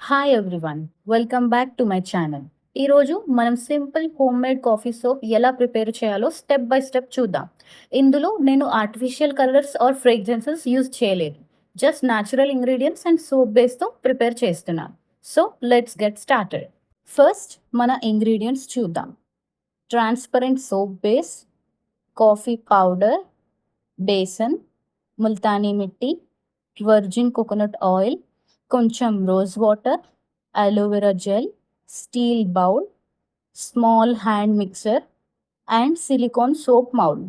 Hi everyone, welcome back to my channel. ఈరోజు మనం simple home made coffee soap ఎలా prepare చేయాలో step by step చూద్దాం. ఇందులో నేను artificial colours or fragrances use చేయలేదు. Just natural ingredients and soap బేస్తో ప్రిపేర్ చేస్తున్నాను. So let's get started. First మన ఇంగ్రీడియంట్స్ చూద్దాం. Transparent soap base, coffee powder, besan, multani mitti, virgin coconut oil, కొంచెం rose water, aloe vera gel, steel bowl, small hand mixer and silicone soap mould.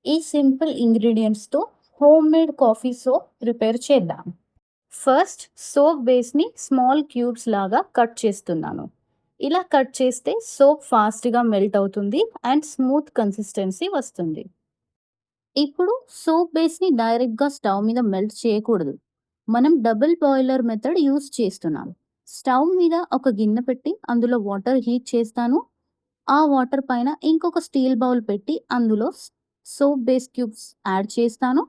ఈ simple ఇంగ్రీడియంట్స్తో home made coffee soap prepare చేద్దాం. First soap బేస్ని small cubes లాగా cut చేస్తున్నాను. ఇలా cut చేస్తే soap ఫాస్ట్గా మెల్ట్ అవుతుంది అండ్ స్మూత్ కన్సిస్టెన్సీ వస్తుంది. ఇప్పుడు సోప్ బేస్ని డైరెక్ట్గా స్టవ్ మీద మెల్ట్ చేయకూడదు. మనం డబుల్ బాయిలర్ మెథడ్ యూస్ చేస్తున్నాం. స్టవ్ మీద ఒక గిన్నె పెట్టి అందులో వాటర్ హీట్ చేస్తాను. ఆ వాటర్ పైన ఇంకొక స్టీల్ బౌల్ పెట్టి అందులో సోప్ బేస్ క్యూబ్స్ యాడ్ చేస్తాను.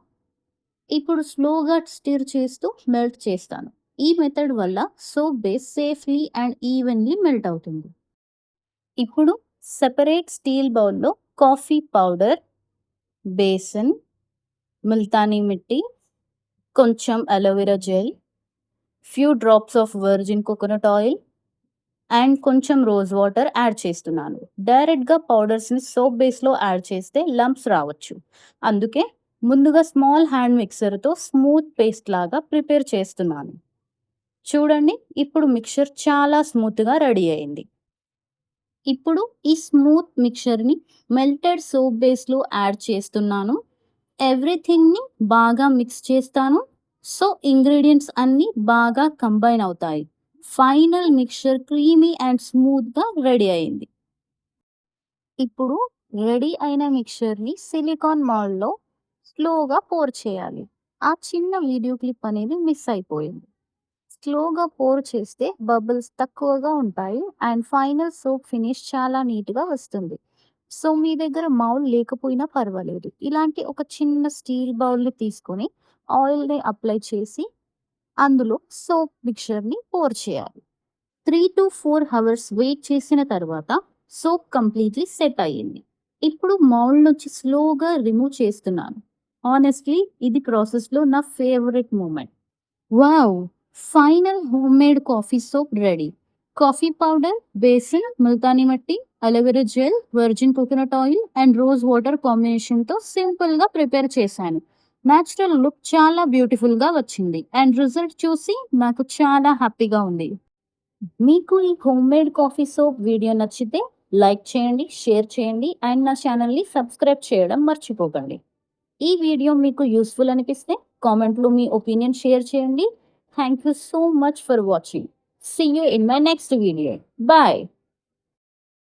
ఇప్పుడు స్లోగా స్టిర్ చేస్తూ మెల్ట్ చేస్తాను. ఈ మెథడ్ వల్ల soap base safely and evenly melt అవుతుంది. ఇప్పుడు సెపరేట్ స్టీల్ బౌల్లో కాఫీ పౌడర్, బేసన్, ముల్తానీ మిట్టి, కొంచెం aloe vera gel, few drops of virgin coconut oil and కొంచెం రోజ్ వాటర్ యాడ్ చేస్తున్నాను. డైరెక్ట్గా పౌడర్స్ని సోప్ బేస్లో యాడ్ చేస్తే లంప్స్ రావచ్చు. అందుకే ముందుగా స్మాల్ హ్యాండ్ మిక్సర్తో స్మూత్ పేస్ట్ లాగా ప్రిపేర్ చేస్తున్నాను. చూడండి, ఇప్పుడు మిక్చర్ చాలా స్మూత్గా రెడీ అయింది. ఇప్పుడు ఈ స్మూత్ మిక్చర్ని మెల్టెడ్ సోప్ బేస్లో యాడ్ చేస్తున్నాను. ఎవ్రీథింగ్ని బాగా మిక్స్ చేస్తాను. సో ఇంగ్రీడియంట్స్ అన్నీ బాగా కంబైన్ అవుతాయి. ఫైనల్ మిక్చర్ క్రీమీ అండ్ స్మూత్గా రెడీ అయింది. ఇప్పుడు రెడీ అయిన మిక్చర్ని సిలికాన్ మౌల్డ్లో స్లోగా పోర్ చేయాలి. ఆ చిన్న వీడియో క్లిప్ అనేది మిస్ అయిపోయింది. స్లోగా పోర్ చేస్తే బబుల్స్ తక్కువగా ఉంటాయి అండ్ ఫైనల్ సోప్ ఫినిష్ చాలా నీట్గా వస్తుంది. సో మీ దగ్గర మౌల్ లేకపోయినా పర్వాలేదు. ఇలాంటి ఒక చిన్న స్టీల్ బౌల్ని తీసుకొని ఆయిల్ని అప్లై చేసి అందులో సోప్ మిక్చర్ని పోర్ చేయాలి. 3 to 4 hours వెయిట్ చేసిన తర్వాత సోప్ కంప్లీట్లీ సెట్ అయ్యింది. ఇప్పుడు మౌల్డ్ నుంచి స్లోగా రిమూవ్ చేస్తున్నాను. ఆనెస్ట్లీ ఇది ప్రాసెస్లో నా favourite moment. Wow! Final home made coffee soap ready. Coffee powder, besan, multani mitti, aloe vera gel, virgin coconut oil and rose water కాంబినేషన్తో సింపుల్గా ప్రిపేర్ చేశాను. న్యాచురల్ లుక్ చాలా బ్యూటిఫుల్గా వచ్చింది అండ్ రిజల్ట్ చూసి నాకు చాలా హ్యాపీగా ఉంది. మీకు ఈ home made coffee soap video నచ్చితే లైక్ చేయండి, షేర్ చేయండి అండ్ నా ఛానల్ని సబ్స్క్రైబ్ చేయడం మర్చిపోకండి. ఈ వీడియో మీకు యూస్ఫుల్ అనిపిస్తే కామెంట్లో మీ ఒపీనియన్ షేర్ చేయండి. Thank you so much for watching. See you in my next video. Bye.